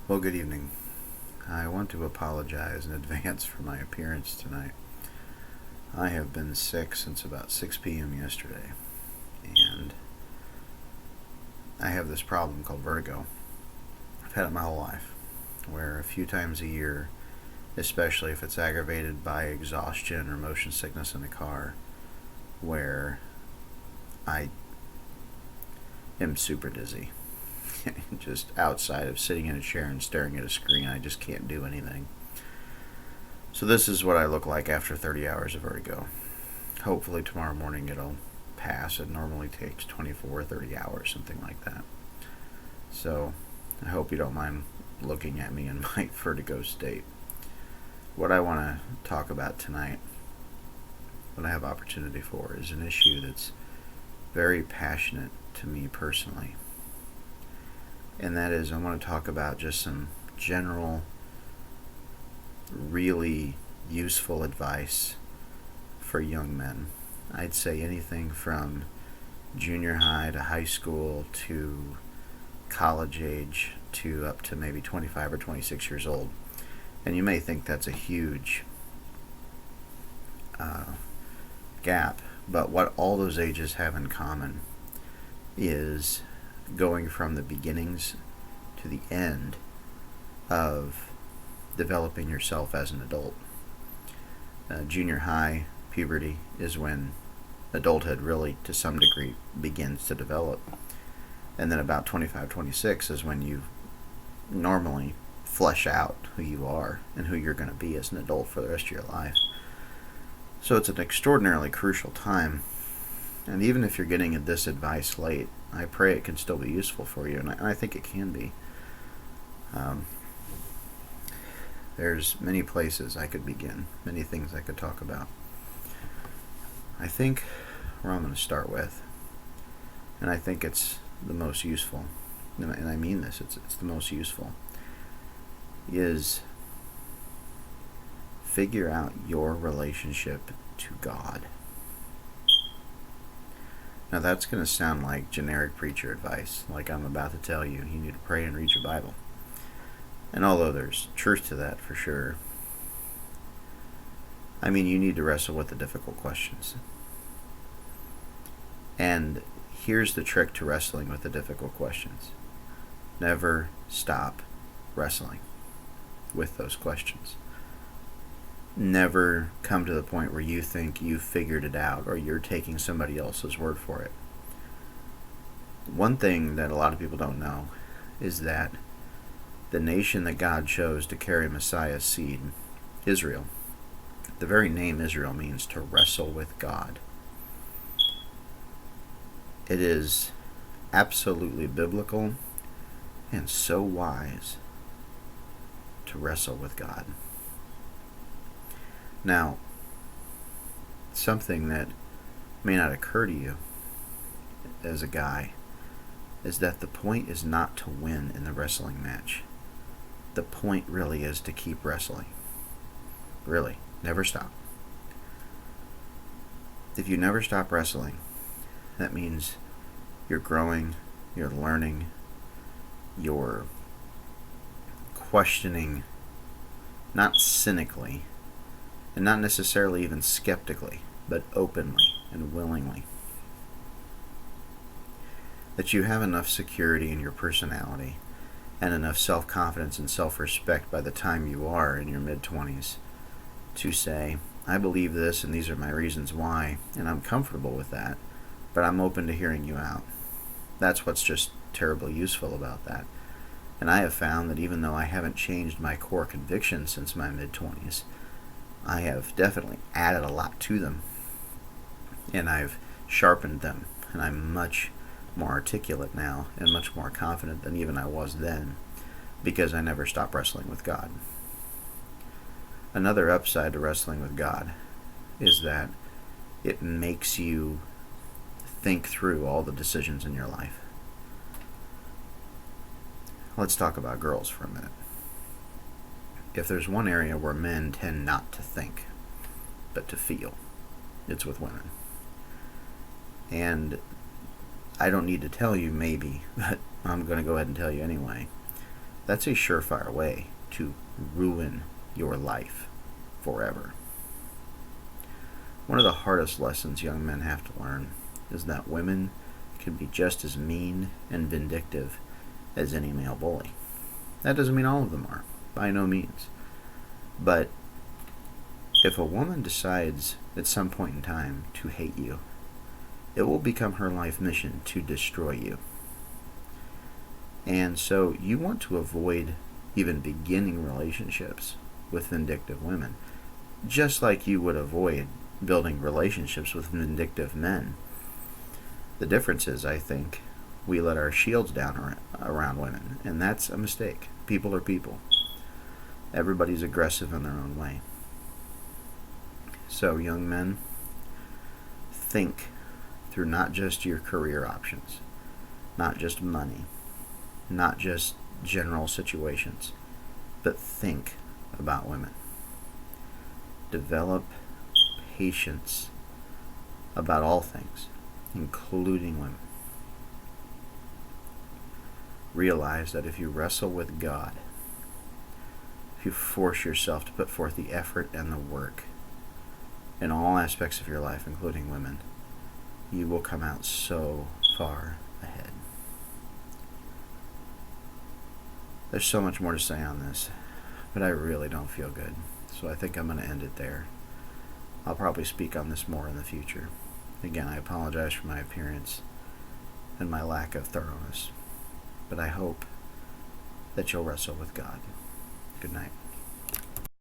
Well, good evening. I want to apologize in advance for my appearance tonight. I have been sick since about 6 p.m. yesterday, and I have this problem called vertigo. I've had it my whole life, where a few times a year, especially if it's aggravated by exhaustion or motion sickness in the car, where I am super dizzy. Just outside of sitting in a chair and staring at a screen, I just can't do anything. So this is what I look like after 30 hours of vertigo. Hopefully tomorrow morning it'll pass. It normally takes 24 or 30 hours, something like that. So I hope you don't mind looking at me in my vertigo state. What I want to talk about tonight, what I have opportunity for, is an issue that's very passionate to me personally. And that is, I want to talk about just some general, really useful advice for young men. I'd say anything from junior high to high school to college age to up to maybe 25 or 26 years old. And you may think that's a huge gap, but what all those ages have in common is going from the beginnings to the end of developing yourself as an adult. Junior high puberty is when adulthood really, to some degree, begins to develop. And then about 25, 26 is when you normally flesh out who you are and who you're going to be as an adult for the rest of your life. So it's an extraordinarily crucial time. And even if you're getting this advice late, I pray it can still be useful for you, and I think it can be. There's many places I could begin, many things I could talk about. I think where I'm going to start with, and I think it's the most useful, and I mean this, it's the most useful, is figure out your relationship to God. Now that's going to sound like generic preacher advice, like I'm about to tell you need to pray and read your Bible. And although there's truth to that for sure, I mean you need to wrestle with the difficult questions. And here's the trick to wrestling with the difficult questions. Never stop wrestling with those questions. Never come to the point where you think you've figured it out or you're taking somebody else's word for it. One thing that a lot of people don't know is that the nation that God chose to carry Messiah's seed, Israel, the very name Israel means to wrestle with God. It is absolutely biblical and so wise to wrestle with God. Now, something that may not occur to you as a guy is that the point is not to win in the wrestling match. The point really is to keep wrestling. Really, never stop. If you never stop wrestling, that means you're growing, you're learning, you're questioning, not cynically, and not necessarily even skeptically, but openly and willingly. That you have enough security in your personality and enough self-confidence and self-respect by the time you are in your mid-20s to say, I believe this and these are my reasons why, and I'm comfortable with that, but I'm open to hearing you out. That's what's just terribly useful about that. And I have found that even though I haven't changed my core convictions since my mid-20s, I have definitely added a lot to them, and I've sharpened them, and I'm much more articulate now and much more confident than even I was then, because I never stopped wrestling with God. Another upside to wrestling with God is that it makes you think through all the decisions in your life. Let's talk about girls for a minute. If there's one area where men tend not to think, but to feel, it's with women. And I don't need to tell you maybe, but I'm going to go ahead and tell you anyway, that's a surefire way to ruin your life forever. One of the hardest lessons young men have to learn is that women can be just as mean and vindictive as any male bully. That doesn't mean all of them are, by no means. But if a woman decides at some point in time to hate you, it will become her life mission to destroy you. And so you want to avoid even beginning relationships with vindictive women, just like you would avoid building relationships with vindictive men. The difference is, I think, we let our shields down around women, and that's a mistake. People are people. Everybody's aggressive in their own way. So, young men, think through not just your career options, not just money, not just general situations, but think about women. Develop patience about all things, including women. Realize that if you wrestle with God, if you force yourself to put forth the effort and the work in all aspects of your life, including women, you will come out so far ahead. There's so much more to say on this, but I really don't feel good, so I think I'm going to end it there. I'll probably speak on this more in the future. Again, I apologize for my appearance and my lack of thoroughness, but I hope that you'll wrestle with God. Good night.